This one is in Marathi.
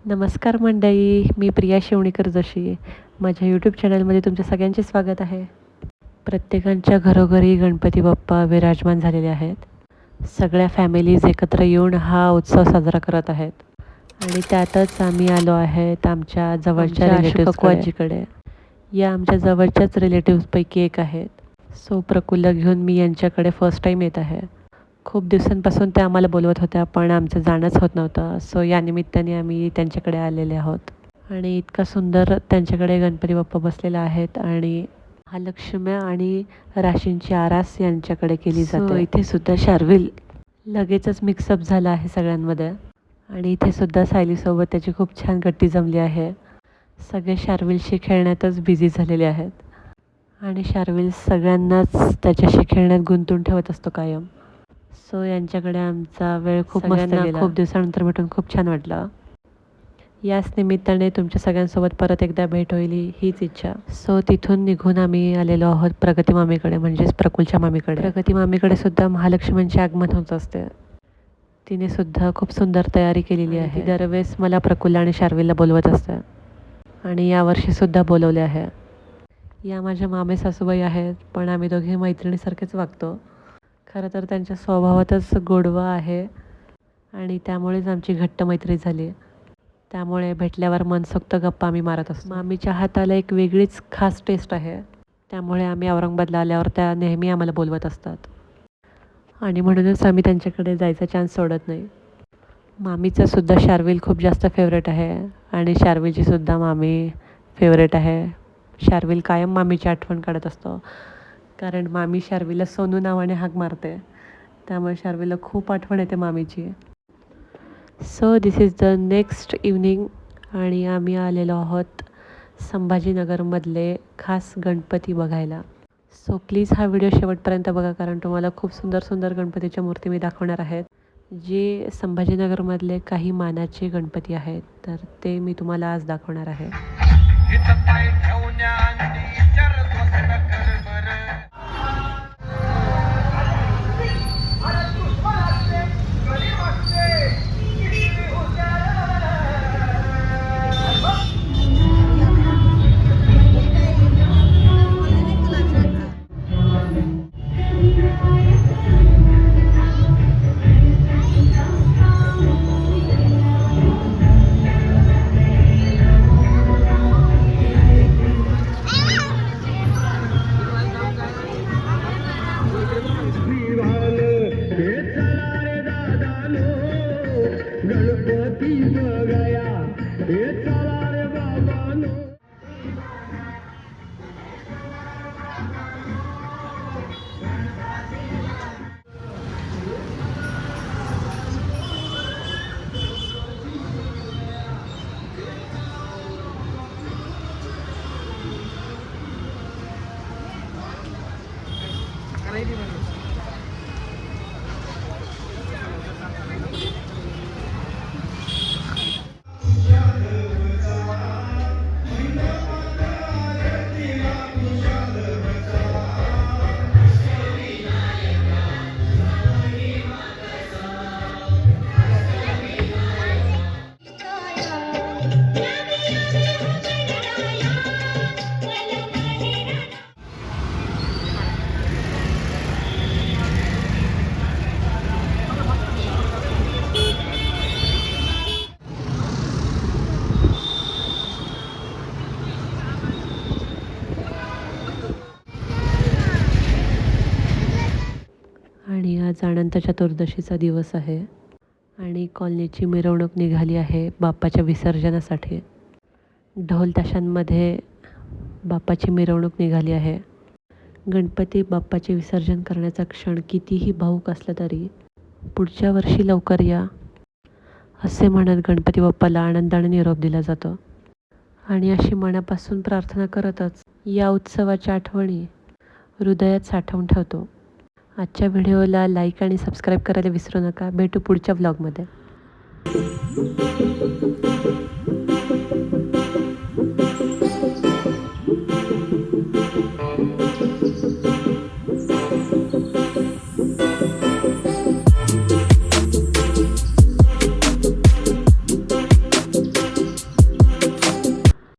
नमस्कार मंडळी, मी प्रिया शिवणीकर जोशी. माझ्या यूट्यूब चॅनलमध्ये तुमच्या सगळ्यांचे स्वागत आहे. प्रत्येकांच्या घरोघरी गणपती बाप्पा विराजमान झालेले आहेत. सगळ्या फॅमिलीज एकत्र येऊन हा उत्सव साजरा करत आहेत. आणि त्यातच आम्ही आलो आहेत आमच्या जवळच्या रिलेटिव्हजकडे. या आमच्या जवळच्याच रिलेटिव्हजपैकी एक आहेत. सो प्रकुल्ला घेऊन मी यांच्याकडे फर्स्ट टाईम येत आहे. खूप दिवसांपासून त्या आम्हाला बोलवत होत्या, पण आमचं जाणंच होत नव्हतं. सो या निमित्ताने आम्ही त्यांच्याकडे आलेले आहोत. आणि इतका सुंदर त्यांच्याकडे गणपती बाप्पा बसलेला आहेत आणि महालक्ष्म्या आणि राशींची आरास यांच्याकडे केली जाते. इथे सुद्धा शार्विल लगेचच मिक्सअप झाला आहे सगळ्यांमध्ये. आणि इथे सुद्धा सायलीसोबत त्याची खूप छान गट्टी जमली आहे. सगळे शार्विलशी खेळण्यातच बिझी झालेले आहेत. आणि शार्विल सगळ्यांनाच त्याच्याशी खेळण्यात गुंतून ठेवत असतो कायम. सो यांच्याकडे आमचा वेळ खूप मस्त गेला. खूप दिवसानंतर भेटून खूप छान वाटलं. याच निमित्ताने तुमच्या सगळ्यांसोबत परत एकदा भेट होईल हीच इच्छा. सो तिथून निघून आम्ही आलेलो आहोत प्रगती मामीकडे, म्हणजेच प्रकुलच्या मामीकडे. प्रगती मामीकडे सुद्धा महालक्ष्मींचे आगमन होत असते. तिने सुद्धा खूप सुंदर तयारी केलेली आहे. दरवेळेस मला प्रकुल्ला आणि शार्विलला बोलवत असते आणि यावर्षीसुद्धा बोलवले आहे. या माझ्या मामे सासूबाई आहेत, पण आम्ही दोघे मैत्रिणीसारखेच वागतो. खरं तर त्यांच्या स्वभावातच गोडवा आहे आणि त्यामुळेच आमची घट्ट मैत्री झाली. त्यामुळे भेटल्यावर मनसोक्त गप्पा आम्ही मारत असतो. मामीच्या हाताला एक वेगळीच खास टेस्ट आहे. त्यामुळे आम्ही औरंगाबादला आल्यावर त्या नेहमी आम्हाला बोलवत असतात आणि म्हणूनच आम्ही त्यांच्याकडे जायचा चान्स सोडत नाही. मामीचा सुद्धा शार्विल खूप जास्त फेवरेट आहे आणि शार्विलची सुद्धा मामी फेवरेट आहे. शार्विल कायम मामीची आठवण काढत असतो, कारण मामी शार्विलला सोनू नावाने हाक मारते. त्यामुळे शार्विलला खूप आठवण येते मामीची. So this is the next evening आणि आम्ही आलेलो आहोत संभाजीनगरमधले खास गणपती बघायला. सो प्लीज हा व्हिडिओ शेवटपर्यंत बघा, कारण तुम्हाला खूप सुंदर सुंदर गणपतीच्या मूर्ती मी दाखवणार आहेत, जे संभाजीनगरमधले काही मानाचे गणपती आहेत. तर ते मी तुम्हाला आज दाखवणार आहे. आणि आज अनंत चतुर्दशीचा दिवस आहे आणि कॉलनीची मिरवणूक निघाली आहे बाप्पाच्या विसर्जनासाठी. ढोल ताशांमध्ये बाप्पाची मिरवणूक निघाली आहे. गणपती बाप्पाचे विसर्जन करण्याचा क्षण कितीही भावूक असला तरी पुढच्या वर्षी लवकर या असे म्हणत गणपती बाप्पाला आनंदाने निरोप दिला जातो. आणि अशी मनापासून प्रार्थना करतच या उत्सवाच्या आठवणी हृदयात साठवून ठेवतो. आजच्या व्हिडिओला लाईक आणि सबस्क्राईब करायला विसरू नका. भेटू पुढच्या व्लॉगमध्ये.